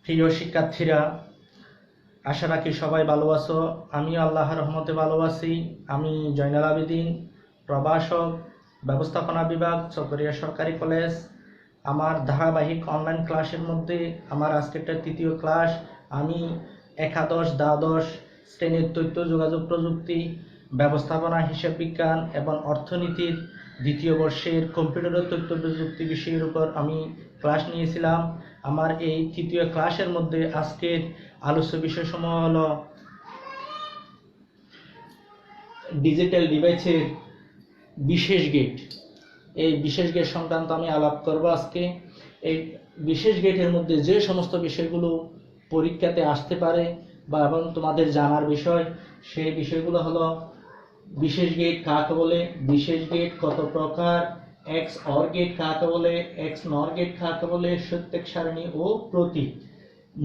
প্রিয় শিক্ষার্থীরা, আশা রাখি সবাই ভালো আছো। আমিও আল্লাহর রহমতে ভালো আছি। আমি জয়নাল আবেদিন, প্রভাষক, ব্যবস্থাপনা বিভাগ, চকরিয়া সরকারি কলেজ। আমার ধারাবাহিক অনলাইন ক্লাসের মধ্যে আমার আজকেরটা তৃতীয় ক্লাস। আমি একাদশ দ্বাদশ শ্রেণীর তথ্য যোগাযোগ প্রযুক্তি, ব্যবস্থাপনা, হিসাব বিজ্ঞান এবং অর্থনীতির দ্বিতীয় বর্ষের কম্পিউটার ও তথ্য প্রযুক্তি বিষয়ের উপর আমি ক্লাস নিয়েছিলাম। আমার এই তৃতীয় ক্লাসের মধ্যে আজকের আলোচ্য বিষয়সমূহ হলো ডিজিটাল ডিভাইসের বিশেষ গেট। এই বিশেষ গেট সংক্রান্ত আমি আলাপ করব আজকে। এই বিশেষ গেটের মধ্যে যে সমস্ত বিষয়গুলো পরীক্ষাতে আসতে পারে বা এবং তোমাদের জানার বিষয়, সেই বিষয়গুলো হলো বিশেষ গেট কাকে বলে, বিশেষ গেট কত প্রকার, এক্স অর গেট কাকে বলে, এক্স নর গেট কাকে বলে, সত্যক সারণী ও প্রতীক,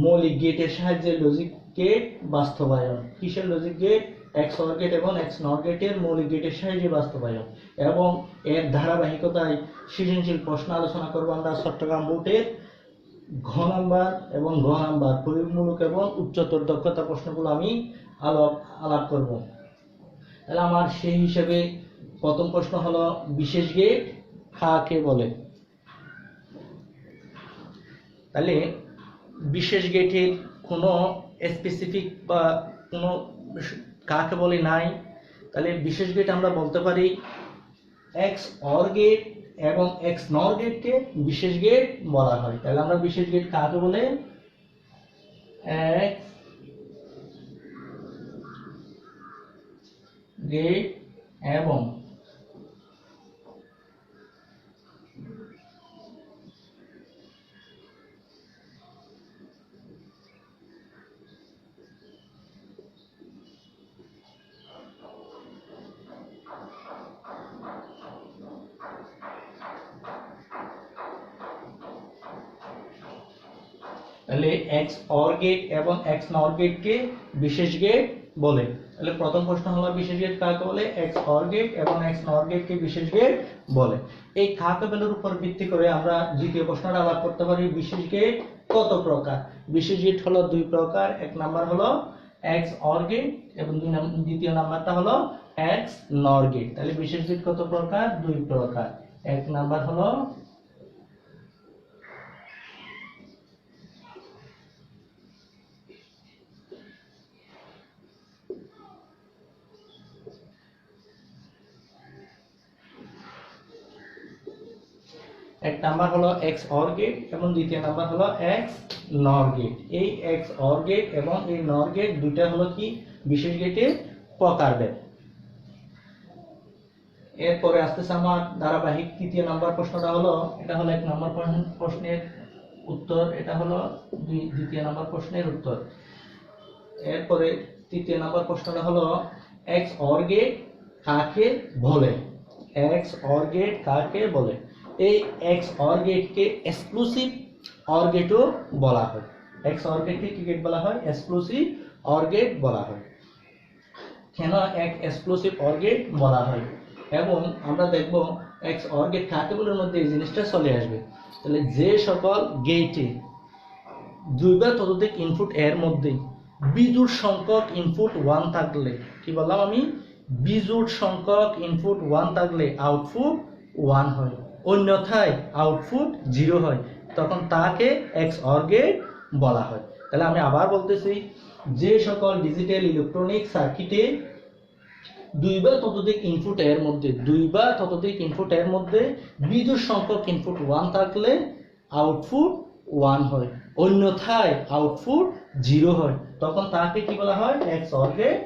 মৌলিক গেটের সাহায্যে লজিক গেট বাস্তবায়ন, কিসের logic gate, X or gate এবং এক্স নর গেটের মৌলিক গেটের সাহায্যে বাস্তবায়ন, এবং এর ধারাবাহিকতায় সৃজনশীল প্রশ্ন আলোচনা করব আমরা চট্টগ্রাম বোর্ডের ঘ নাম্বার এবং গ নাম্বার প্রয়োগমূলক এবং উচ্চতর দক্ষতা প্রশ্নগুলো আমি আলাপ করব। তাহলে আমার সেই হিসেবে প্রথম প্রশ্ন হলো বিশেষ গেট কাকে বলে। তাহলে বিশেষ গেটের কোনো স্পেসিফিক বা কোনো কাকে বলে নাই। তাহলে বিশেষ গেট আমরা বলতে পারি এক্স অর গেট এবং এক্স নর গেটকে বিশেষ গেট বলা হয়। তাহলে আমরা বিশেষ গেট কাকে বলে, এক্স গেট এবং তাহলে এক্স অর গেট এবং এক্স নর গেটকে বিশেষ গেট বলে। তাহলে প্রথম প্রশ্ন হলো বিশেষ গেট কাকে বলে, এক্স অর গেট এবং এক্স নর গেটকে বিশেষ গেট বলে। এই কাকে বলের উপর ভিত্তি করে আমরা দ্বিতীয় প্রশ্নটা আলাপ করতে পারি, বিশেষ গেট কত প্রকার। বিশেষ গেট হলো দুই প্রকার। এক নাম্বার হলো এক্স অর গেট এবং দ্বিতীয় নাম্বারটা হলো এক্স নর গেট। তাহলে বিশেষ গেট কত প্রকার, দুই প্রকার। এক নাম্বার হলো এক নাম্বার হলো এক্স অর গেট এবং দ্বিতীয় নাম্বার হলো এক্স নর গেট। এই এক্স অর গেট এবং এই নর গেট দুইটা হলো কি বিশেষ গেটের প্রকারভেদ। এরপরে আসতেছে আমার ধারাবাহিক তৃতীয় নাম্বার প্রশ্নটা হলো, এটা হলো এক নাম্বার প্রশ্নের উত্তর, এটা হলো দ্বিতীয় নাম্বার প্রশ্নের উত্তর। এরপরে তৃতীয় নাম্বার প্রশ্নটা হলো এক্স অর গেট কাকে বলে, এক্স অর গেট কাকে বলে। এই এক্স অর গেটকে এক্সক্লুসিভ অর গেটও বলা হয়। এক্স অর গেটকে কি গেট বলা হয়, এক্সক্লুসিভ অর গেট বলা হয়। কেন এক এক্সক্লুসিভ অর গেট বলা হয়, এবং আমরা দেখব এক্স অর গেট কাকে বলে মধ্যে এই জিনিসটা চলে আসবে। তাহলে যে সকল গেটে দুই বা ততোধিক ইনপুট এর মধ্যে বিজোড় সংখ্যক ইনপুট 1 থাকলে, কি বললাম আমি, বিজোড় সংখ্যক ইনপুট 1 থাকলে আউটপুট 1 হয়, অন্যথায় আউটপুট 0 হয়, তখন তাকে এক্স অর গেট বলা হয়। তাহলে আমি আবার বলতেছি, যে সকল ডিজিটাল ইলেকট্রনিক সার্কিটে দুই বা ততোধিক ইনপুট এর মধ্যে বিজোড় সংখ্যক ইনপুট 1 থাকলে আউটপুট 1 হয়, অন্যথায় আউটপুট 0 হয়, তখন তাকে কি বলা হয়, এক্স অর গেট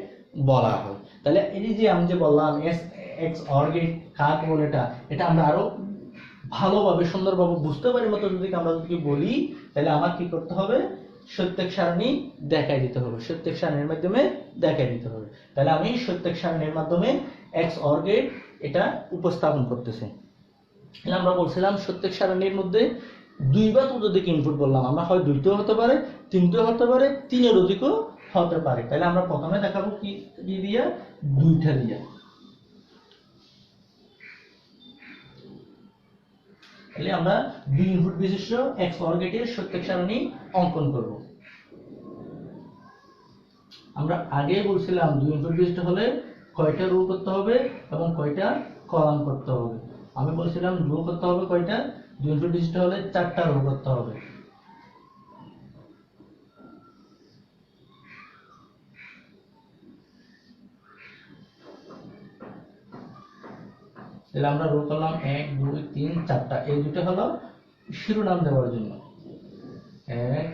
বলা হয়। তাহলে এই যে আমি যে বললাম এক্স অর গেট কাকে বলে, এটা আমরা আরো ভালোভাবে সুন্দরভাবে বুঝতে পারি মতো যদি আমরা বলি, তাহলে আমার কি করতে হবে, সত্যক সারণী দেখাই দিতে হবে, সত্যক সারণীর মাধ্যমে দেখাই দিতে হবে। তাহলে আমি সত্যক সারণীর মাধ্যমে এক্স অর গেট এটা উপস্থাপন করতেছি। তাহলে আমরা বলছিলাম সত্যক সারণীর মধ্যে দুই বা ততোধিক ইনপুট বললাম আমরা, হয় দুইটাও হতে পারে, তিনটাও হতে পারে, তিনের অধিকও হতে পারে। তাহলে আমরা প্রথমে দেখাবো কি দিয়া, দুইটা দিয়া। তাহলে আমরা দুই ইনপুট বিশিষ্ট XOR গেটের সত্যক সারণী অঙ্কন করব। আমরা আগে বলছিলাম দুই ইনপুট বিশিষ্ট হলে কয়টা রো করতে হবে এবং কয়টা কলাম করতে হবে। আমি বলছিলাম রো করতে হবে কয়টা, দুই ইনপুট বিশিষ্ট হলে 4টা রো করতে হবে। তাহলে আমরা রো করলাম 1 2 3 4টা, এই দুটো হলো শিরোনাম দেওয়ার জন্য। 1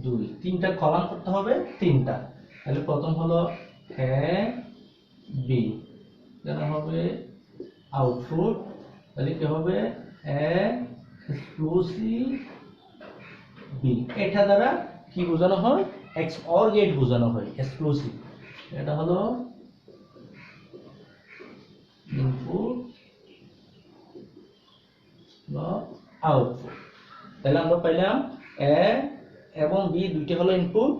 2 তিনটা কলাম করতে হবে, তিনটা। তাহলে প্রথম হলো এ বি, এখানে হবে আউটপুট। তাহলে কি হবে এ এক্সক্লুসিভ বি। এটা দ্বারা কি বোঝানো হয়, XOR গেট বোঝানো হয়, এক্সক্লুসিভ। এটা হলো ইনপুট আউটপুট। তাহলে আমরা পাইলাম এ এবং বি দুইটি হলো ইনপুট,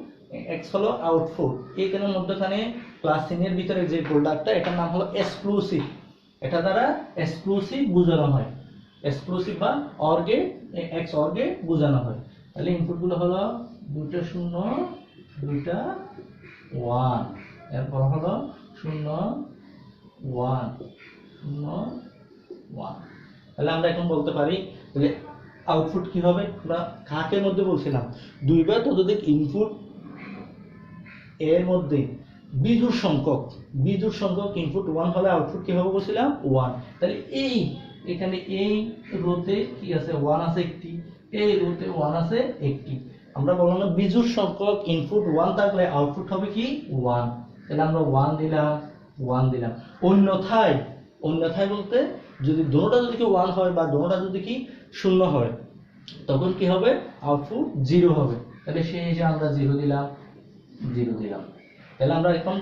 এক্স হলো আউটপুট। এইখানে মধ্যখানে প্লাস চিহ্নের ভিতরে যে গোল্ডারটা, এটার নাম হলো এক্সক্লুসিভ। এটা দ্বারা এক্সক্লুসিভ বোঝানো হয়, এক্সক্লুসিভ বা অর গেট, XOR গেট বোঝানো হয়। তাহলে ইনপুটগুলো হলো দুটো 0 দুইটা 1, এরপর হলো 0 1 0 1। তাহলে আমরা এখন বলতে পারি যে আউটপুট কি হবে। আমরা কাকের মধ্যে বলছিলাম দুই বা ততোধিক ইনপুট এর মধ্যে বিজোড় সংখ্যক ইনপুট 1 হলে আউটপুট কি হবে বলছিলাম 1। তাহলে এই এখানে এই রোতে কি আছে 1 আছে একটি, এই রোতে 1 আছে একটি। আমরা বললাম না বিজোড় সংখ্যক ইনপুট 1 থাকলে আউটপুট হবে কি 1। তাহলে আমরা 1 দিলাম। অন্যথায় বলতে যদি দোনোটা যদি কি 1 হয় বা দোনোটা যদি কি 0 হয়, তখন কি হবে আউটপুট 0 হবে। তাহলে সেই হিসেবে আমরা 0 দিলাম। তাহলে আমরা এখন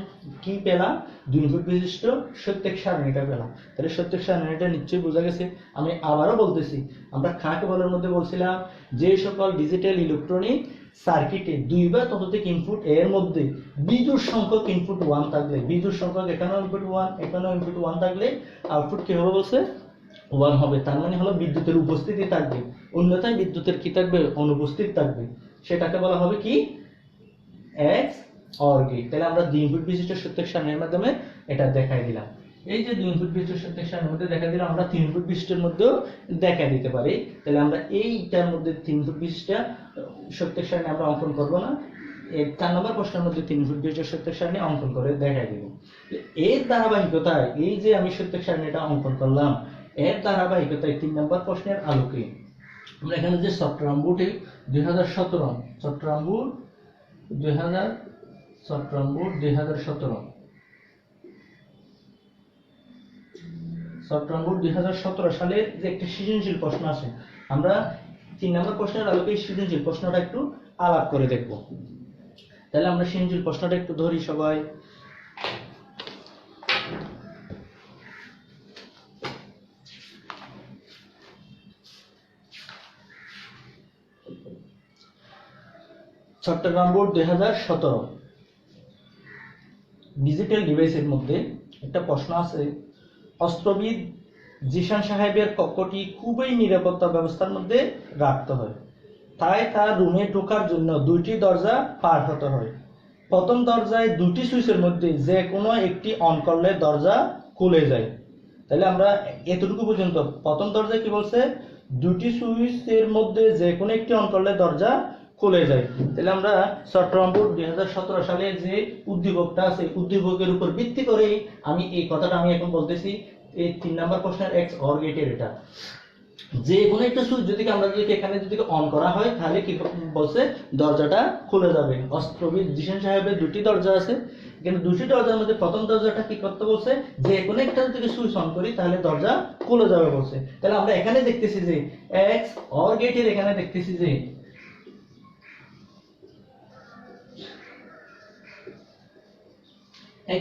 কি পেলাম, দুই ইনপুট বিশিষ্ট সত্যক সারণীটা পেলাম। তাহলে সত্যক সারণীটা নিশ্চয়ই বোঝা গেছে। আমি আবারও বলতেছি, আমরা খাকে বলার মধ্যে বলছিলাম যে সকল ডিজিটাল ইলেকট্রনিক সার্কিটে দুই বা ততোধিক ইনপুট এর মধ্যে বিজোড় সংখ্যক ইনপুট 1 থাকলে, বিজোড় সংখ্যক এখানেও ইনপুট 1 এখানেও ইনপুট 1 থাকলে আউটপুট কি হবে বলছে 1 হবে। তার মানে হলো বিদ্যুতের উপস্থিতি থাকবে, অন্যথায় বিদ্যুতের কি থাকবে অনুপস্থিত থাকবে। সেটাকে বলা হবে কি XOR গেট। তাহলে আমরা দুই ইনপুট বিশিষ্ট সত্যক সারণীর মাধ্যমে এটা দেখাই দিলাম। এই যে দুই ইনপুট বিশিষ্ট সত্যক সারণীর মধ্যে দেখা দিলাম, আমরা তিন ইনপুট বিশিষ্টের মধ্যেও দেখা দিতে পারি। তাহলে আমরা এইটার মধ্যে তিন ইনপুট বিশিষ্ট সত্যক সারণী আমরা অঙ্কন করব না, এই 4 নম্বর প্রশ্নের মধ্যে তিন ইনপুট বিশিষ্ট সত্যক সারণী অঙ্কন করে দেখাই দিব। এর ধারাবাহিকতায় এই যে আমি সত্যক সারণীটা অঙ্কন করলাম, এর ধারাবাহিকতায় 3 নম্বর প্রশ্নের আলোকে আমরা এখানে যে চট্টগ্রাম বোর্ডে 2017 চট্টগ্রাম বোর্ড 2017 সালের যে একটা সৃজনশীল প্রশ্ন আছে, আমরা 3 নম্বর প্রশ্নের আলোকে সৃজনশীল প্রশ্নটা একটু আলাপ করে দেখব। তাহলে আমরা সৃজনশীল প্রশ্নটা একটু ধরি সবাই। চট্টগ্রাম বোর্ড 2017 ডিজিটাল ডিভাইসের মধ্যে একটা প্রশ্ন আছে, অস্ত্রবিদ জিশান সাহেবের কক্ষটি খুবই নিরাপত্তা ব্যবস্থার মধ্যে রাখতে হয়, তাই তার রুমে ঢোকার জন্য 2টি দরজা পার হতে হয়। প্রথম দরজায় 2টি সুইচের মধ্যে যে কোনো একটি অন করলে দরজা খুলে যায়। তাহলে আমরা এতটুকু পর্যন্ত, প্রথম দরজায় কি বলছে 2টি সুইচের মধ্যে যে কোনো একটি অন করলে দরজা খুলে যায়। তাহলে আমরা চট্টগ্রাম বোর্ড 2017 সালে যে উদ্দীপকটা আছে, উদ্দীপকের উপর ভিত্তি করে আমি এই কথাটা আমি এখন বলতেছি। এই 3 নম্বর প্রশ্নের XOR গেটের এটা যে কোনো একটা সুইচ যদি আমরা যদি এখানে যদি অন করা হয়, তাহলে কি বলছে দরজাটা খুলে যাবে। অস্ত্রবিদ জিশান সাহেবের 2টি দরজা আছে, কিন্তু 2টি দরজার মধ্যে প্রথম দরজাটা কি করতে বলছে, যে কোনো একটা যদি সুইচ অন করি তাহলে দরজা খুলে যাবে বলছে। তাহলে আমরা এখানে দেখতেছি যে XOR গেটের এখানে দেখতেছি যে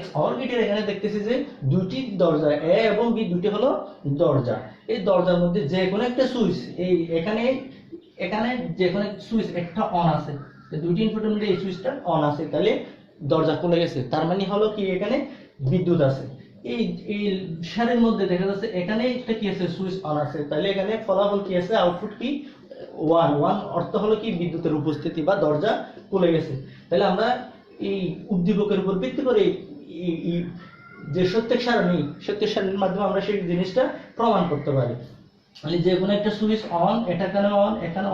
XOR গেটের এখানে দেখতেছি যে 2টি দরজা A এবং B, 2টি হলো দরজা। এই দরজার মধ্যে যে কোনো একটা সুইচ, এই এখানে যে কোনো সুইচ একটা অন আছে, তো 2টি ইনপুটের মধ্যে এই সুইচটা অন আছে, তাহলে দরজা খুলে গেছে। তার মানে হলো কি এখানে বিদ্যুৎ আছে। এই এই সারির মধ্যে দেখা যাচ্ছে এখানে একটা কি আছে, সুইচ অন আছে, তাহলে এখানে ফলাফল কি আছে, আউটপুট কি 1 1 অর্থ হলো কি বিদ্যুতের উপস্থিতি বা দরজা খুলে গেছে। তাহলে আমরা এই উদ্দীপকের উপর ভিত্তি করে যে সত্যের সারণীর মাধ্যমে আমরা সেই জিনিসটা প্রমাণ করতে পারি। মানে যে কোনো একটা সুইচ অন, এটা এখানে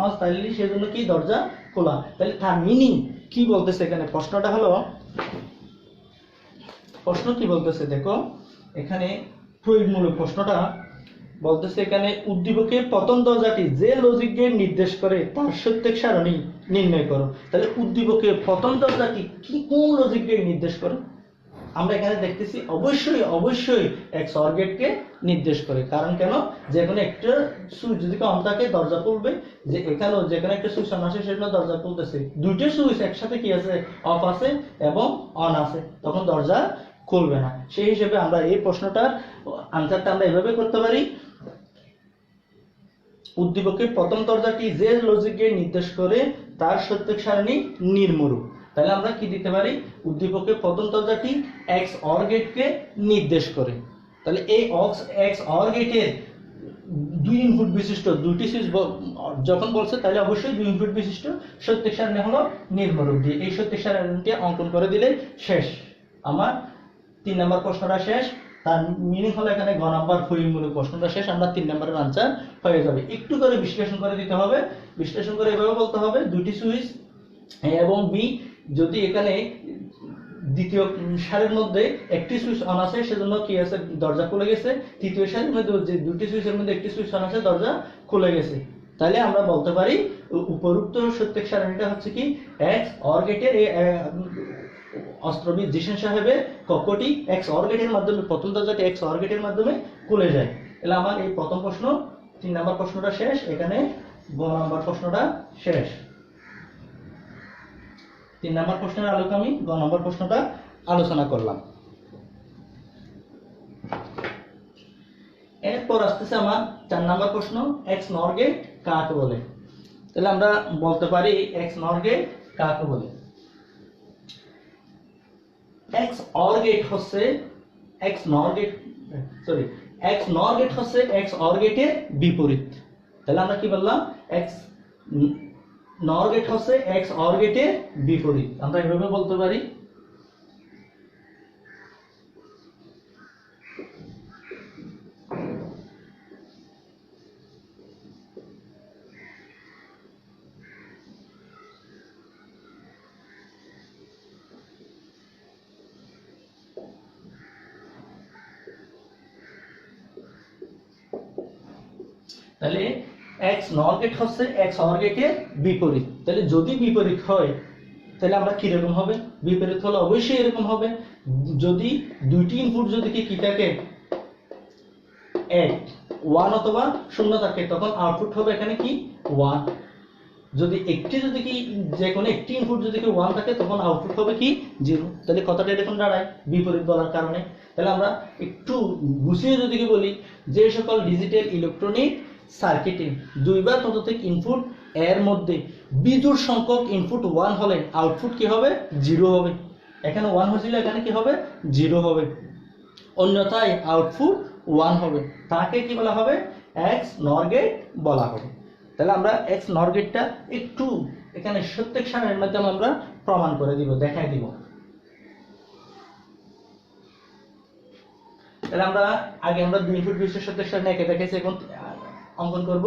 অন, তাহলে সেজন্য কি দরজা খোলা। তাহলে তার মিনিং কি বলতেছে এখানে, প্রশ্নটা হলো, প্রশ্ন কি বলতেছে দেখো এখানে, প্রয়োগমূলক প্রশ্নটা বলতেছে এখানে, উদ্দীপকের প্রথম দরজাটি যে লজিক গেট নির্দেশ করে তার সত্যের সারণী নির্ণয় করো। তাহলে উদ্দীপকের প্রথম দরজাটি কি কোন লজিক গেট নির্দেশ করে? আমরা এখানে দেখতেছি অবশ্যই XOR গেটকে নির্দেশ করে। কারণ কেন, যে কোনো একটা সুইচ যদি অন থাকে দরজা খুলবে, যে এখানেও যে কোনো একটা সুইচ অন আছে সেজন্য দরজা খুলতেছে, দুইটা সুইচ একসাথে কি আছে, অফ আছে এবং অন আছে, তখন দরজা খুলবে না। সেই হিসেবে আমরা এই প্রশ্নটার আনসারটা আমরা এভাবে করতে পারি, উদ্দীপকের প্রথম দরজাটি যে লজিক গেট নির্দেশ করে তার সত্যের সারণী নির্মূল। তাহলে আমরা কি দিতে পারি, উদ্দীপকের প্রথম দরজাটি XOR গেটকে নির্দেশ করে। তাহলে এই XOR গেটের দুই ইনপুট বিশিষ্ট দুটি সুইচ যখন বলছে, তাহলে অবশ্যই দুই ইনপুট বিশিষ্ট সত্যের সারণী হলো নির্মূলক দিয়ে এই সত্যের সারণীটি অঙ্কন করে দিলে শেষ। আমার 3 নম্বর প্রশ্নটা শেষ। তার মিনিং হলো এখানে গ নাম্বার প্রয়োগমূলক প্রশ্নটা শেষ, আমরা 3 নম্বরের আনসার হয়ে যাবে। একটু করে বিশ্লেষণ করে দিতে হবে, বিশ্লেষণ করে এভাবে বলতে হবে, দুটি সুইচ A এবং B, যদি এখানে দ্বিতীয় সারির মধ্যে একটি সুইচ অন আছে সেজন্য কি আছে, দরজা খুলে গেছে, তৃতীয় সারির মধ্যে যে দুটি সুইচের মধ্যে একটি সুইচ অন আছে দরজা খুলে গেছে। তাহলে আমরা বলতে পারি উপরোক্ত সত্যের সারণীটা হচ্ছে কি XOR গেটের অস্ত্রবিদ জিশান সাহেবের কক্ষটি XOR গেটের মাধ্যমে, প্রথম দরজাটি XOR গেটের মাধ্যমে খুলে যায়। তাহলে আমার এই প্রথম প্রশ্ন 3 নম্বর প্রশ্নটা শেষ, এখানে গ নম্বর প্রশ্নটা শেষ। 3 নম্বর প্রশ্নের আলোকে আমি গ নম্বর প্রশ্নটা আলোচনা করলাম। এরপর আসতেছে আমার 4 নম্বর প্রশ্ন, XNOR গেট কাকে বলে? তাহলে আমরা বলতে পারি XNOR গেট কাকে বলে। XOR গেট হচ্ছে XNOR গেট হচ্ছে XOR গেটের বিপরীত। তাহলে আমরা কি বললাম, XNOR গেট হচ্ছে XOR গেটের বিপরীত। আমরা এভাবে বলতে পারি, তাহলে XNOR গেট হচ্ছে XOR গেটের বিপরীত। তাহলে যদি বিপরীত হয় তাহলে আমরা কি রকম হবে, বিপরীত হলে অবশ্যই এরকম হবে, যদি দুইটি ইনপুট যদি কি থাকে 1 অথবা 0 থাকে তখন আউটপুট হবে এখানে কি 1। যদি কি যে কোনো একটি ইনপুট যদি কি 1 থাকে তখন আউটপুট হবে কি 0। তাহলে কথাটা এরকম দাঁড়ায় বিপরীত বলার কারণে। তাহলে আমরা একটু গুছিয়ে যদি কি বলি, যে সকল ডিজিটাল ইলেকট্রনিক সার্কিটে দুই বা ততোধিক ইনপুট এর মধ্যে বিজোড় সংখ্যক ইনপুট 1 হলে আউটপুট কি হবে 0 হবে। এখানে 1 হয়েছিল, এখানে কি হবে 0 হবে, অন্যথায় আউটপুট 1 হবে। তাকে কি বলা হবে, XNOR গেট বলা হবে। তাহলে আমরা XNOR গেটটা একটু এখানে সত্যের সারণীর মাধ্যমে আমরা প্রমাণ করে দিব, দেখাই দিব। তাহলে আমরা আগে 2 ইনপুট বিশিষ্ট সত্যের সারণী একে দেখাইছি, এখন অঙ্কন করব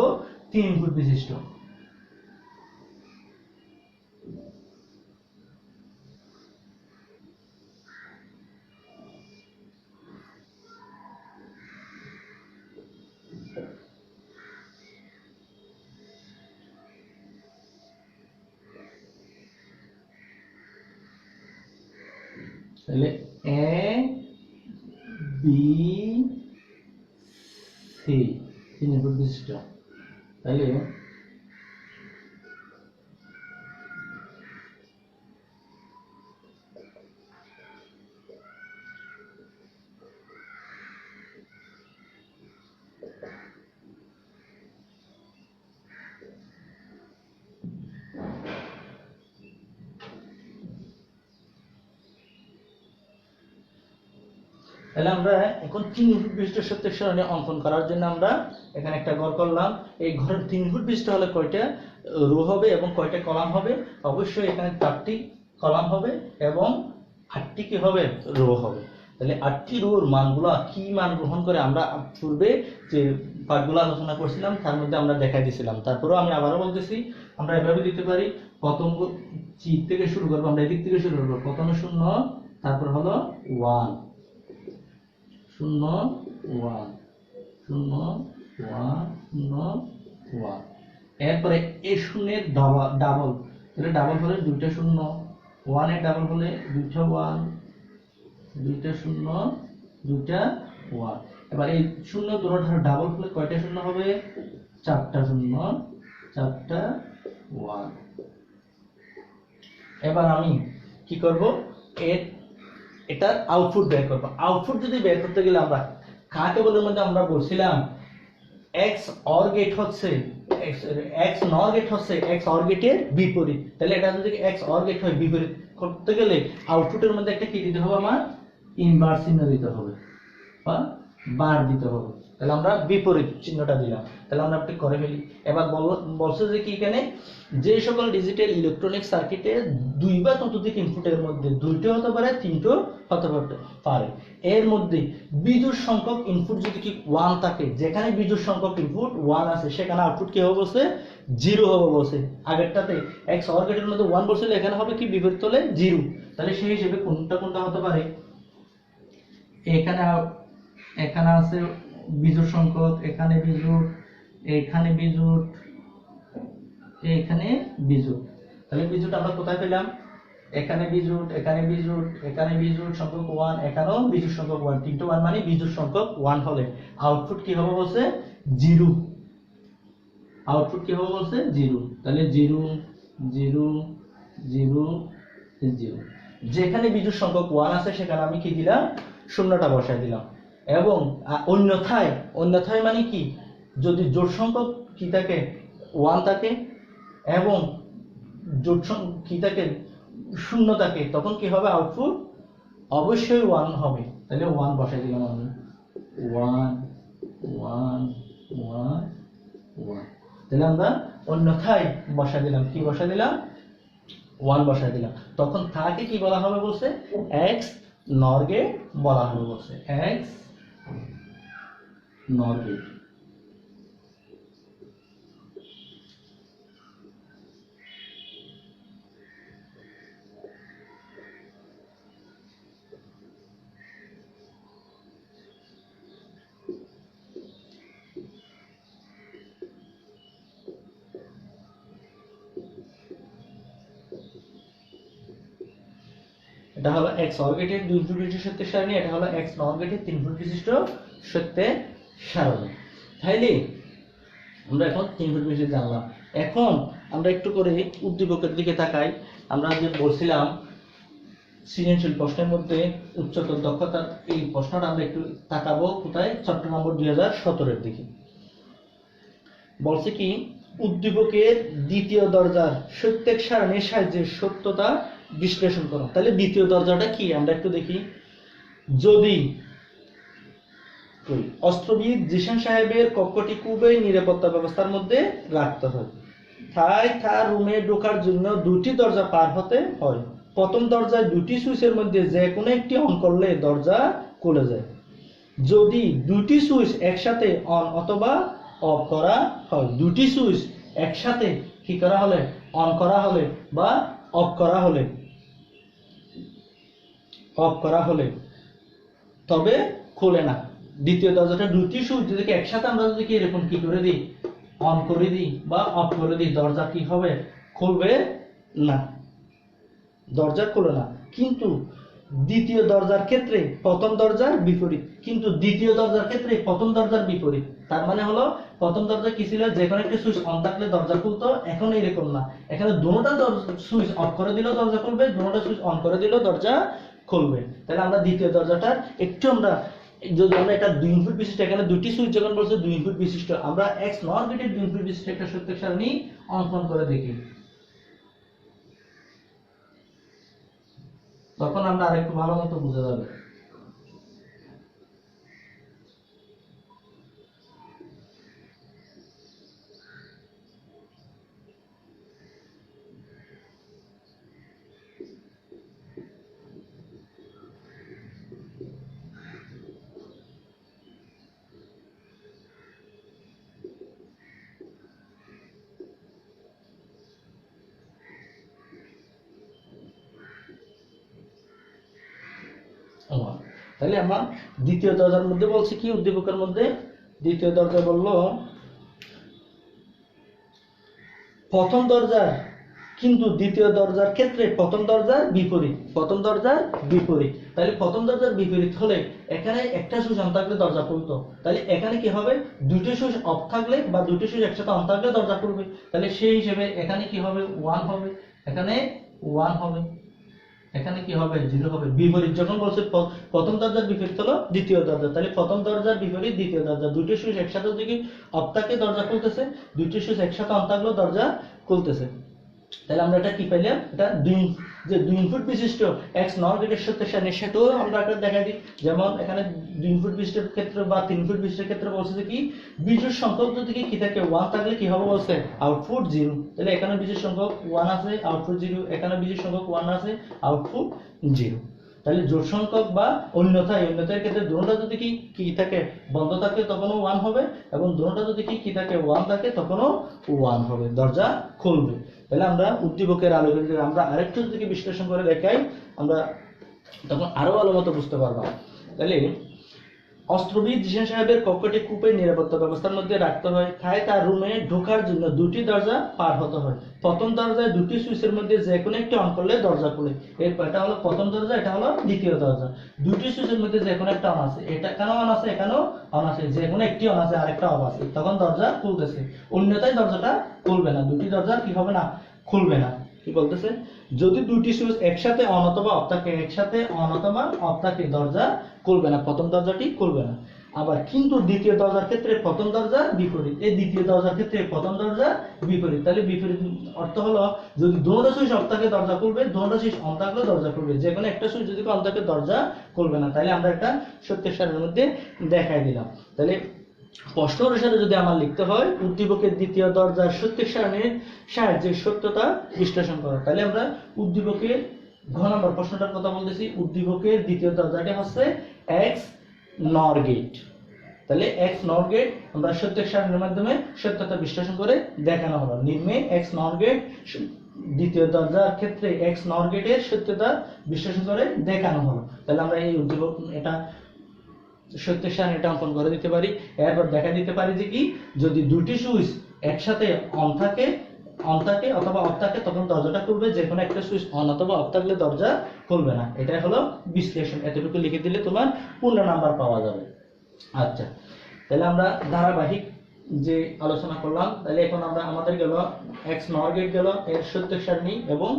3 ইনপুট বিশিষ্ট। তাহলে A B C 3 ইনপুট বিশিষ্ট। তাহলে তাহলে আমরা এখন 3 ইনপুট বিশিষ্ট সত্যক সারণী অঙ্কন করার জন্য আমরা এখানে একটা ঘর করলাম। এই ঘরের 3 ইনপুট বিশিষ্ট হলে কয়টা রো হবে এবং কয়টা কলাম হবে? অবশ্যই এখানে 4টি কলাম হবে এবং 8টি কি হবে? রো হবে। তাহলে 8টি রোর মানগুলো কি মান গ্রহণ করে আমরা পূর্বে যে পার্টগুলো আলোচনা করছিলাম তার মধ্যে আমরা দেখাই দিয়েছিলাম। তারপরেও আমি আবারও বলতেছি, আমরা এভাবে দিতে পারি। প্রথম চিপ থেকে শুরু করবো, আমরা এদিক থেকে শুরু করবো। প্রথমে 0, তারপর হলো 1, 0 1 0 1 0 1। এরপরে এই শূন্যের ডাবল, তাহলে ডাবল হলে 2টা 0, 1 এর ডাবল হলে 2টা 1, 2টা 0 2টা 1। এবার এই শূন্য দুটোর ডাবল হলে কয়টা শূন্য হবে? 4টা 0 4টা 1। এবার আমি কি করব? এটার আউটপুট বের করব। আউটপুট যদি বের করতে গেলে আমরা কাকে বলার মধ্যে আমরা বলছিলাম এক্স অর গেট হচ্ছে এক্স নর গেট হচ্ছে এক্স অর গেটের বিপরীত। তাহলে এটা যদি এক্স অর গেট হয় বিপরীত করতে গেলে আউটপুটের মধ্যে একটা কি দিতে হবে? আমার ইনভার্স চিহ্ন দিতে হবে বা বার দিতে হবে। তাহলে আমরা বিপরীত চিহ্নটা দিলাম। তাহলে আমরা একটু করে ফেলি। এবার বলছে যে কি এখানে যে সকল ডিজিটাল ইলেকট্রনিক সার্কিটে 2 বা ততোধিক ইনপুটের মধ্যে 2টো হতে পারে 3টো হতে পারে, এর মধ্যে বিজোড় সংখ্যক ইনপুট যদি কি 1 থাকে, যেখানে বিজোড় সংখ্যক ইনপুট 1 আছে সেখানে আউটপুট কি হবে বলছে? 0 হবে বলছে। আগেরটাতে এক্স অর গেটের মধ্যে 1 বলছিল, এখানে হবে কি বিপরীত হলে 0। তাহলে সেই হিসেবে কোনটা হতে পারে? এখানে আছে বিজোড় সংখ্যক, এখানে বিজোড়, এখানে বিজোড়, এখানে বিজোড়। তাহলে বিজোড় আমরা কোথায় পেলাম? এখানে বিজোড়, এখানে বিজোড়, এখানে বিজোড় সংখ্যক 1, এখানেও বিজোড় সংখ্যক 1। 3টো 1 মানে বিজোড় সংখ্যক 1 হলে আউটপুট কি হবে বলছে? 0। আউটপুট কি হবে বলছে? 0। তাহলে 0 0 0 0। যেখানে বিজোড় সংখ্যক 1 আছে সেখানে আমি কি দিলাম? শূন্যটা বসায় দিলাম। এবং অন্যথায় মানে কি? যদি জোড় সংখ্যক কি থাকে? 1 থাকে এবং জোড় সংখ্যক কি থাকে? 0 থাকে, তখন কি হবে? আউটপুট অবশ্যই 1 হবে। তাহলে 1 বসায় দিলাম আমি। 1 1 1 1। তাহলে আমরা অন্যথায় বসায় দিলাম। কি বসায় দিলাম? 1 বসায় দিলাম। তখন তাকে কি বলা হবে বলছে? এক্স নর গেট বলা হবে বলছে। X nor gate. এটা হলো এক্স অর গেটের 2 ইনপুট বিশিষ্ট সত্যের সারণী, এটা হলো এক্স নর গেটের 3 ইনপুট বিশিষ্ট সত্যের সারণী। তাইলে আমরা এখন 3 ইনপুট বিশিষ্ট জানলাম। এখন আমরা একটু করে উদ্দীপকের দিকে তাকাই। আমরা যে বলছিলাম সৃজনশীল প্রশ্নের মধ্যে উচ্চতর দক্ষতার এই প্রশ্নটা আমরা একটু তাকাবো কোথায়? চ্যাপ্টার নম্বর 2017 এর দিকে। বলছে কি উদ্দীপকের দ্বিতীয় দরজার সত্যক সারণীর সাহায্যে সত্যতা বিশ্লেষণ করো। তাহলে দ্বিতীয় দরজাটা কি আমরা একটু দেখি। যদি অস্ত্রবিদ জিশান সাহেবের কক্ষটি খুবই নিরাপত্তা ব্যবস্থার মধ্যে রাখতে হয়, তাই তার রুমে ঢোকার জন্য 2টি দরজা পার হতে হয়। প্রথম দরজায় 2টি সুইচের মধ্যে যে কোনো একটি অন করলে দরজা খুলে যায়। যদি 2টি সুইচ একসাথে অন অথবা অফ করা হয়, 2টি সুইচ একসাথে কি করা হলে? অন করা হলে বা অফ করা হলে তবে খোলে না। দ্বিতীয় দরজাটা 2টি সুইচ যদি একসাথে আমরা যদি কি এরকম কি করে দিই? অন করে দিই বা অফ করে দিই, দরজা কি হবে? খুলবে না, দরজা খোলে না। কিন্তু দ্বিতীয় দরজার ক্ষেত্রে প্রথম দরজার বিপরীত। প্রথম দরজার বিপরীত। তার মানে হলো প্রথম দরজা কি ছিল? যে কোনো একটা সুইচ অন থাকলে দরজা খুলতো, এখন এরকম না। এখানে দুটোটা সুইচ অফ করে দিলেও দরজা খুলবে, দুটোটা সুইচ অন করে দিলেও দরজা খুলবে। তাহলে আমরা দ্বিতীয় দরজাটার একটু আমরা যদি আমরা এটা 2 ইনপুট বিশিষ্ট, এখানে 2টি সুইচ যখন বলছে 2 ইনপুট বিশিষ্ট, আমরা এক্স নর গেটের 2 ইনপুট বিশিষ্ট একটা সত্যক সারণী অঙ্কন করে দেখি। তখন আমরা আরেকটু ভালো মতো বুঝে যাবে। তাহলে আমার দ্বিতীয় দরজার মধ্যে বলছে কি, উদ্দীপকের মধ্যে দ্বিতীয় দরজা বললো প্রথম দরজার কিন্তু দ্বিতীয় দরজার ক্ষেত্রে প্রথম দরজার বিপরীত, প্রথম দরজার বিপরীত। তাহলে প্রথম দরজার বিপরীত হলে এখানে একটা সুইচ অন থাকলে দরজা খুলতো, তাহলে এখানে কি হবে, দুটো সুইচ অফ থাকলে বা দুটো সুইচ একসাথে অন থাকলে দরজা খুলবে। তাহলে সেই হিসেবে এখানে কি হবে, 1 হবে, এখানে 1 হবে, এখানে কি হবে, 0 হবে। বিপরীত যখন বলছে প্রথম দরজার বিপরীত হলো দ্বিতীয় দরজা, তাহলে প্রথম দরজার বিপরীত দ্বিতীয় দরজা, দুটো সুইচ একসাথে যদি অফ থাকে দরজা খুলতেছে, দুটো সুইচ একসাথে অন থাকলেও দরজা খুলতেছে। তাহলে আমরা এটা কি পেলাম, এটা যে 2 ইনপুট বিশিষ্ট এক্স নর গেটের সত্য সারণী, সেটাও আমরা একটা দেখাই দিই। যেমন এখানে 2 ইনপুট বিশিষ্টের ক্ষেত্রে বা 3 ইনপুট বিশিষ্টের ক্ষেত্রে বলছে যে কি, বিজোড় সংখ্যক যদি কি থাকে 1 থাকলে কি হবে বলছে, আউটপুট 0। তাহলে এখানে বিজোড় সংখ্যক 1 আছে, আউটপুট 0, এখানে বিজোড় সংখ্যক 1 আছে, আউটপুট 0। তাহলে জোড় সংখ্যক বা অন্যথায় ক্ষেত্রে দুটোটা যদি কি থাকে বন্ধ থাকে তখনও 1 হবে, এবং দুটোটা যদি কি থাকে 1 থাকে তখনও 1 হবে, দরজা খুলবে। তাহলে আমরা উদ্দীপকের আলোকে আমরা আরেকটু যদি বিশ্লেষণ করে দেখাই, আমরা তখন আরো ভালো মতো বুঝতে পারবো। তাহলে অস্ত্রবিদ জিসান সাহেবের কক্ষটি কূপের নিরাপত্তা ব্যবস্থার মধ্যে রাখতে হয়, তাই তার রুমে ঢোকার জন্য 2টি দরজা পার হতে হয়। প্রথম দরজায় 2টি সুইচের মধ্যে যে কোনো একটি অন করলে দরজা খুলে। এটা হলো প্রথম দরজা, এটা হলো দ্বিতীয় দরজা। 2টি সুইচের মধ্যে যে কোনো একটা অন আছে, এটা কেন অন আছে, এখানেও অন আছে, যে কোনো একটি অন আছে আরেকটা অফ আছে, তখন দরজা খুলতেছে। অন্যথায় দরজাটা খুলবে না, 2টি দরজা কি হবে না, খুলবে না। কি বলতেছে, যদি 2টি সুইচ একসাথে অন অথবা অফ থাকে, একসাথে অন অথবা অফ থাকে, দরজা খুলবে না, প্রথম দরজাটি খুলবে না। আবার কিন্তু দ্বিতীয় দরজার ক্ষেত্রে প্রথম দরজা বিপরীত, এই দ্বিতীয় দরজার ক্ষেত্রে প্রথম দরজা বিপরীত। তাহলে বিপরীত অর্থ হলো, যদি দুটো সুইচ অফ থাকে দরজা খুলবে, দুটো সুইচ অন থাকলে দরজা খুলবে, যে কোনো একটা সুইচ যদি অন থাকে দরজা খুলবে না। তাহলে আমরা একটা সত্যের সারণীর মধ্যে দেখাই দিলাম। তাহলে প্রশ্ন অনুসারে যদি আমার লিখতে হয়, উদ্দীপকের দ্বিতীয় দরজার সত্যের সারণীর সাহায্যে সত্যতা বিশ্লেষণ করো, তাহলে আমরা উদ্দীপকের ঘ নম্বর প্রশ্নটার কথা বলতেছি। উদ্দীপকের দ্বিতীয় দরজাটি হচ্ছে এক্স নর গেট। তাহলে এক্স নর গেট আমরা সত্যের সারণীর মাধ্যমে সত্যতা বিশ্লেষণ করে দেখানো হলো। নিম্নে এক্স নর গেট দ্বিতীয় দরজার ক্ষেত্রে এক্স নর গেটের সত্যতা বিশ্লেষণ করে দেখানো হলো। তাহলে আমরা এই উদ্দীপক এটা সত্যের সারণীটা অঙ্কন করে দিতে পারি। এরপর দেখা দিতে পারি যে কি, যদি 2টি সুইচ একসাথে অন থাকে অথবা অফ থাকে তখন দরজাটা খুলবে, যে কোনো একটা সুইচ অন অথবা অফ থাকলে দরজা খুলবে না। এটাই হলো বিশ্লেষণ। এতটুকু লিখে দিলে তোমার পূর্ণ নাম্বার পাওয়া যাবে। আচ্ছা, তাহলে আমরা ধারাবাহিক যে আলোচনা করলাম, তাহলে এখন আমরা আমাদের গেল এক্স নর গেট গেল এর সত্যের সারণী, এবং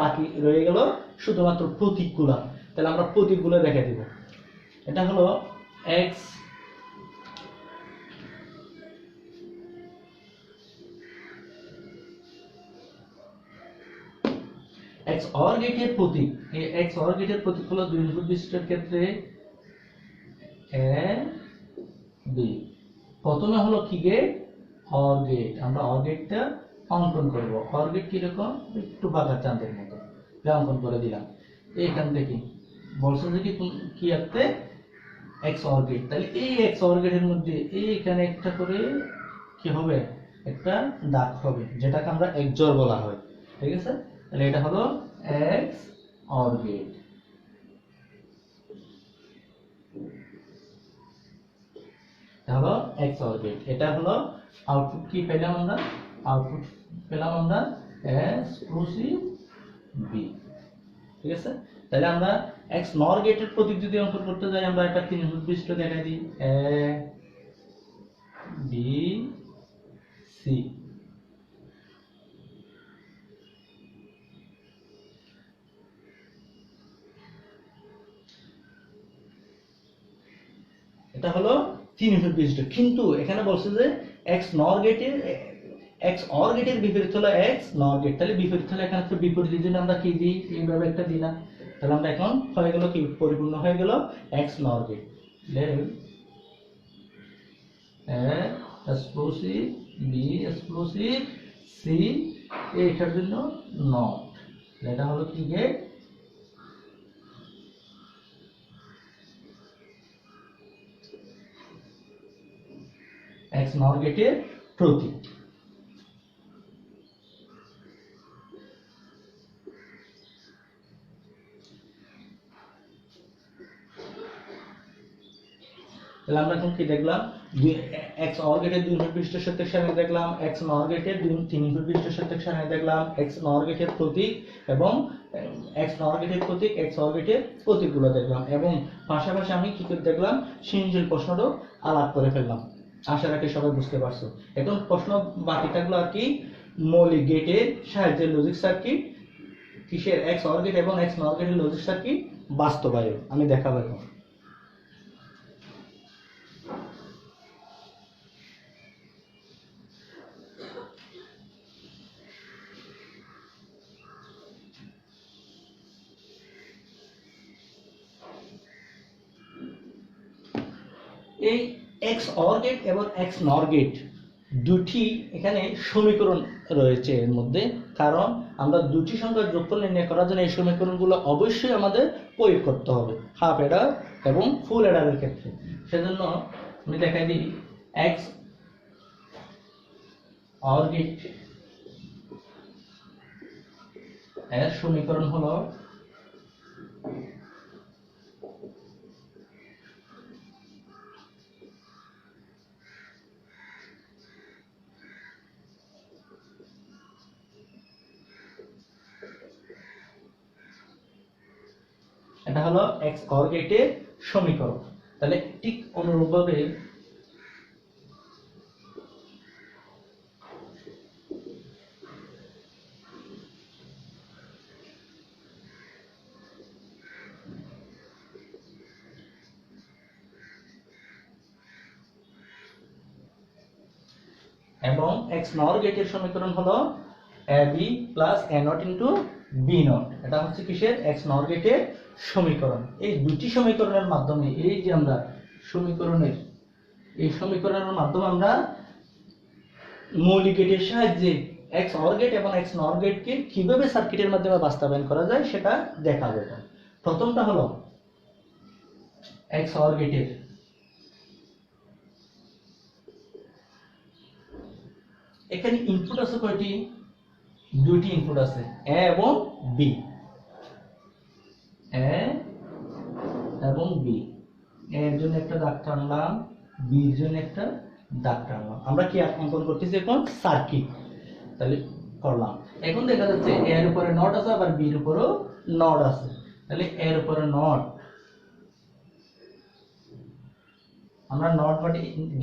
বাকি রয়ে গেল শুধুমাত্র প্রতীকগুলা। তাহলে আমরা প্রতীকগুলো দেখে দিব। এটা হলো এক্স অর গেটের প্রতীক। এই এক্স অর গেটের প্রতীক হলো 2 ইনপুট বিশিষ্টের ক্ষেত্রে এ বি। প্রথমে হলো কি গেট, অর গেট। আমরা অর গেটটা অঙ্কন করব। অর গেট কি রকম, একটু বাঁকা চাঁদের মতো অঙ্কন করে দিলাম। এইখান থেকে বলছে যে কি আঁকতে, এক্স অর গেট। তাহলে এই এক্স অর গেটের মধ্যে এইখানে একটা করে কি হবে, একটা দাগ হবে, যেটাকে আমরা XOR বলা হয়। ঠিক আছে, তাহলে এটা হলো এক্স অর গেট। এটা হলো এক্স অর গেট। এটা হলো আউটপুট কি পেলাম আমরা, আউটপুট পেলাম আমরা এক্সক্লুসিভ বি। ঠিক আছে, তাহলে আমরা এক্স নর গেটের প্রতীক যদি অঙ্কন করতে যাই, আমরা একটা 3 ইনপুট বিশিষ্ট দেখাই দিই, এ বি সি। এটা হলো 3 ইনপুট বিশিষ্ট, কিন্তু এখানে বলছে যে এক্স নর গেটের এক্স অর গেটের বিপরীত হলো এক্স নর গেট। তাহলে বিপরীত হলো, এখানে তো বিপরীতের জন্য আমরা কি দিই, এইভাবে একটা দিলাম। তাহলে আমরা এখন হয়ে গেল কি, পরিপূর্ণ হয়ে গেল X nor gate. Exclusive B, exclusive C, এইটার জন্য নট। এটা হলো কি গেট, এক্স নর গেটের প্রতীক। তাহলে আমরা এখন কি দেখলাম, এক্স অর গেটের 2 ইনপুট বিশিষ্ট সত্যক সারণী দেখলাম, এক্স নর গেটের 3 ইনপুট বিশিষ্ট সত্যক সারণী দেখলাম, এক্স নর গেটের প্রতীক এবং এক্স নর গেটের প্রতীক, এক্স অর গেটের প্রতীকগুলো দেখলাম, এবং পাশাপাশি আমি কি করে দেখলাম, সৃজনশীল প্রশ্নটাও আলাপ করে ফেললাম। আশা রাখি সবাই বুঝতে পারছো। এখন প্রশ্ন বাকি থাকলো আর কি, মৌলিক গেটের সাহায্যে লজিক সার্কিট, কিসের, এক্স অর গেট এবং এক্স নর গেটের লজিক সার্কিট বাস্তবায়ন আমি দেখাবো এখন। এই এক্স অর গেট এবং এক্স নর গেট দুটি এখানে সমীকরণ রয়েছে এর মধ্যে, কারণ আমরা দুটি সংখ্যার যোগফল নির্ণয় করার জন্য এই সমীকরণগুলো অবশ্যই আমাদের প্রয়োগ করতে হবে হাফ অ্যাডার এবং ফুল অ্যাডারের ক্ষেত্রে। সেজন্য আমি দেখাই দিই, এক্স অর গেট এর সমীকরণ হলো এটা হলো এক্স অর গেটের সমীকরণ। তাহলে ঠিক অনুরূপভাবে এবং এক্স নর গেটের সমীকরণ হলো ab plus a not into b not. এটা হচ্ছে কিসের, এক্স নর গেটের সমীকরণ। এই দুটি সমীকরণের মাধ্যমে এই যে আমরা সমীকরণের মাধ্যমে আমরা মৌলিক গেটের সাহায্যে এক্স অর গেট এবং এক্স নর গেটকে কিভাবে সার্কিটের মাধ্যমে বাস্তবায়ন করা যায় সেটা দেখাবো। প্রথমটা হলো এক্স অর গেটের এখানে ইনপুট আছে কয়টি, দুটি ইনপুট আছে, এ এবং বি, এ এবং বি। এর জন্য একটা দাগ টানলাম, বির জন্য একটা দাগ টানলাম। আমরা কি অঙ্কন করতেছি এখন, সার্কিট। তাহলে করলাম, এখন দেখা যাচ্ছে এর উপরে নট আছে আবার বির উপরেও নট আছে। তাহলে এর উপরে নট, আমরা নট বা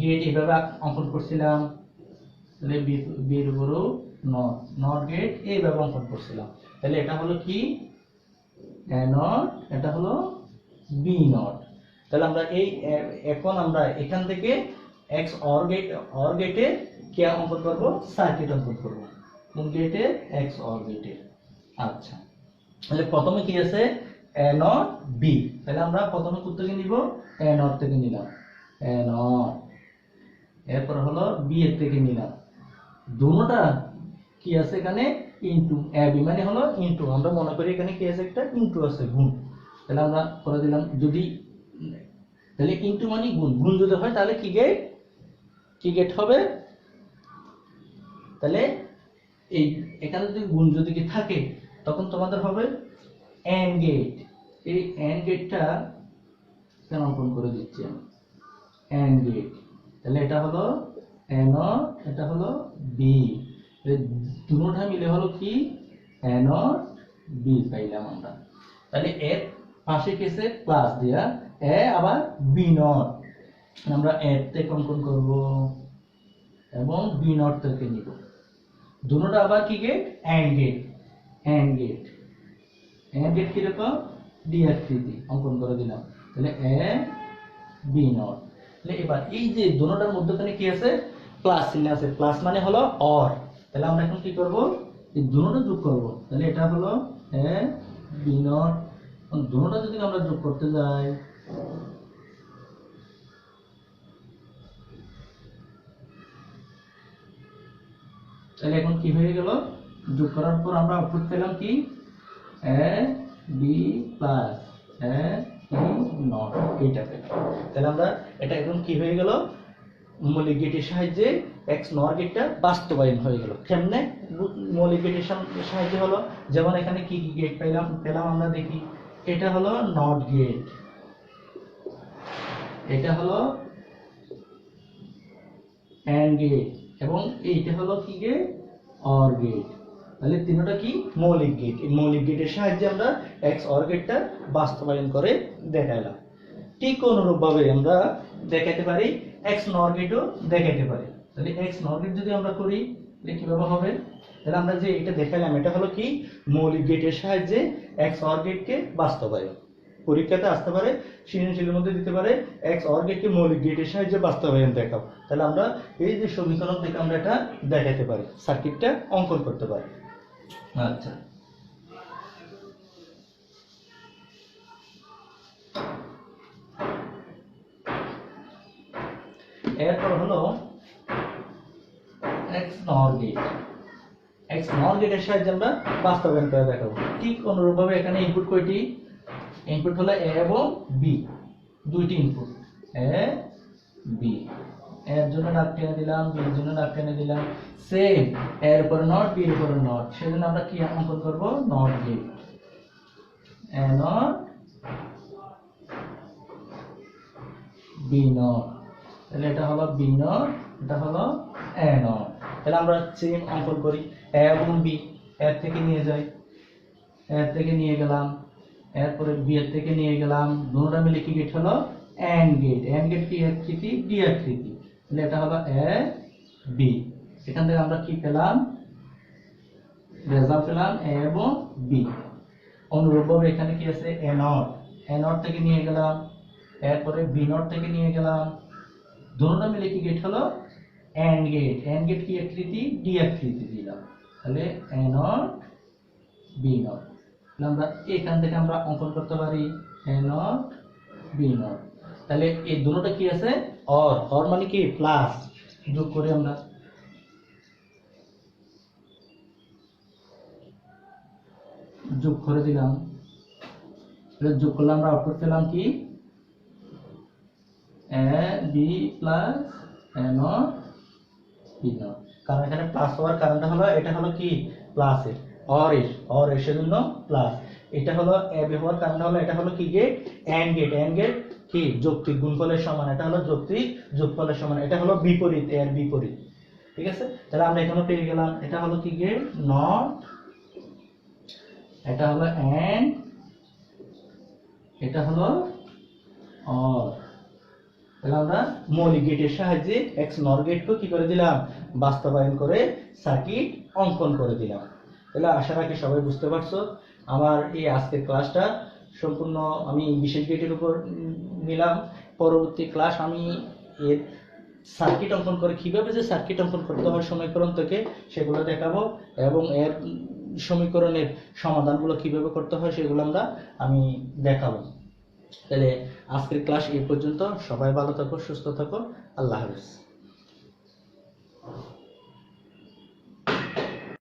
গেট এইভাবে অঙ্কন করছিলাম, তাহলে বির উপরেও নট, নট গেট এইভাবে অঙ্কন করছিলাম। তাহলে এটা হলো কি, এ নট, এটা হলো বি নট। তাহলে আমরা এই এখন আমরা এখান থেকে এক্স অর গেটে কি অঙ্কন করব, সার্কিট অঙ্কন করব, কোন গেটে, এক্স অর গেটে। আচ্ছা, তাহলে প্রথমে কি আছে, এ নট বি। তাহলে আমরা প্রথমে কোথা থেকে নিব, এ নট থেকে নিলাম, এ নট। এরপর হলো বি এর থেকে নিলাম, দুটোটা কি আছে এখানে, ইনটু, এ বি মানে হলো ইনটু, আমরা মনে করি এখানে কি আছে, একটা ইনটু আছে, গুণ। তাহলে আমরা করে দিলাম, যদি তাহলে ইনটু মানে গুণ, গুণ যদি হয় তাহলে কি গেট হবে। তাহলে এই এখানে যদি গুণ যদি কি থাকে তখন তোমাদের হবে এন্ড গেট। এই এন্ড গেটটা কেন অঙ্কন করে দিচ্ছি আমি, এন্ড গেট। তাহলে এটা হলো এ নট, এটা হলো বি, দুটোটা মিলে হলো কি, এ নট বি পাইলাম আমরা। তাহলে এর পাশে কেসে প্লাস দিয়া এ আবার বি নট, আমরা এর থেকে অঙ্কন করব এবং বি নট থেকে নিব। দুটোটা আবার কি gate, and gate. And gate, and gate কিরকম, ডি আকৃতি অঙ্কন করে দিলাম। তাহলে এ বি নট। তাহলে এবার এই যে দুটোটার মধ্যখানে কি আছে, প্লাস চিহ্ন আছে, প্লাস মানে হলো অর। তাহলে আমরা এখন কি করব, এই দুটোটা যোগ করব। তাহলে এটা হলো এ বি নট, দুটোটা যদি আমরা যোগ করতে যাই, তাহলে এখন কি হয়ে গেল, যোগ করার পর আমরা আউটপুট পেলাম কি, A B plus A B not, এইটা পেলাম। তাহলে আমরা এটা এখন কি হয়ে গেল, মৌলিক গেটের সাহায্যে এক্স নর গেটটা বাস্তবায়ন হয়ে গেল। কেমনে মৌলিক গেটের সাহায্যে হলো, যেমন এখানে কি কি গেট পেলাম আমরা দেখি, এটা হলো নট গেট, এটা হলো অ্যান্ড গেট, এবং এইটা হলো কি গেট, অর গেট। তাহলে তিনটা কি মৌলিক গেট। এই মৌলিক গেটের সাহায্যে আমরা এক্স অর গেটটা বাস্তবায়ন করে দেখাইলাম। ঠিক অনুরূপভাবে আমরা দেখাতে পারি এক্স নর গেটও দেখাতে পারি। তাহলে এক্স নর গেট যদি আমরা করি তাহলে কিভাবে হবে? তাহলে আমরা যে এটা দেখালাম এটা হলো কি মৌলিক গেটের সাহায্যে এক্স অর গেটকে বাস্তবায়ন। পরীক্ষাতে আসতে পারে, সৃজনশীলের মধ্যে দিতে পারে এক্স অর গেটকে মৌলিক গেটের সাহায্যে বাস্তবায়ন দেখাও। তাহলে আমরা এই যে সমীকরণ থেকে আমরা এটা দেখাতে পারি, সার্কিটটা অঙ্কন করতে পারি। আচ্ছা, এরপর হলো x nor gate. X nor গেটের সাহায্যে আমরা বাস্তবায়ন করে দেখাবো। ঠিক অনুরূপভাবে এখানে ইনপুট কয়টি? ইনপুট হলো এ এবং বি, দুইটি ইনপুট এ বি। এর জন্য ডাক টেনে দিলাম, বি এর জন্য ডাক টেনে দিলাম। সেম এর উপরে নট, বি এর উপরে নট, সেজন্য আমরা কি অঙ্কন করব? Not gate. A not, B not. তাহলে এটা হলো বি নট, এটা হলো এ নট। তাহলে আমরা সেম অঙ্কন করি। এ এবং বি এর থেকে নিয়ে যাই, এর থেকে নিয়ে গেলাম, এরপরে বি এর থেকে নিয়ে গেলাম, দুটোটা মিলে কি গেট হলো? And gate. এন্ড গেট কি আকৃতি? ডি আকৃতি। তাহলে এটা হলো এ বি। এখান থেকে আমরা কি পেলাম? রেজাল্ট পেলাম এ এবং বি। অনুরূপভাবে এখানে কি আছে? এ নট। এ নট থেকে নিয়ে গেলাম, এরপরে বি নট থেকে নিয়ে গেলাম, দুটোটা মিলে কি গেট হলো? And gate. এন্ড গেট কি আকৃতি? ডি আকৃতি দিলাম। তাহলে এ নট, বি নট। আমরা এখান থেকে আমরা অঙ্কন করতে পারি এ নট, বি নট। তাহলে এই দুটোটা কি আছে? অর। অর মানে কি? প্লাস। যোগ করি আমরা, যোগ করে দিলাম। যোগ করলে আমরা আউটপুট পেলাম কি? A B plus A not, B not. কারণ এখানে প্লাস হওয়ার কারণটা হলো এটা হলো কি? প্লাস এর, অর এর সেজন্য প্লাস। এটা হলো এ বি হওয়ার কারণটা হলো এটা হলো কি gate? And gate. And gate কি? যৌক্তিক গুণফলের সমান। এটা হলো যৌক্তিক যোগফলের সমান। এটা হলো বিপরীত, এর বিপরীত। ঠিক আছে? তাহলে আমরা এখানে পেয়ে গেলাম এটা হলো কি গেট? নট, এটা হলো এন্ড, এটা হলো অর। তাহলে আমরা মৌলিক গেটের সাহায্যে এক্স নর গেটকে কি করে দিলাম? বাস্তবায়ন করে সার্কিট অঙ্কন করে দিলাম। তাহলে আশা রাখি সবাই বুঝতে পারছো। আমার এই আজকের ক্লাসটা সম্পূর্ণ আমি বিশেষ গেটের উপর নিলাম। পরবর্তী ক্লাস আমি এর সার্কিট অঙ্কন করে কিভাবে যে সার্কিট অঙ্কন করতে হয় সমীকরণ থেকে সেগুলো দেখাবো, এবং এর সমীকরণের সমাধানগুলো কিভাবে করতে হয় সেগুলো আমি দেখাবো। তাহলে আজকের ক্লাস এই পর্যন্ত। সবাই ভালো থাকো, সুস্থ থাকো। আল্লাহ হাফেজ।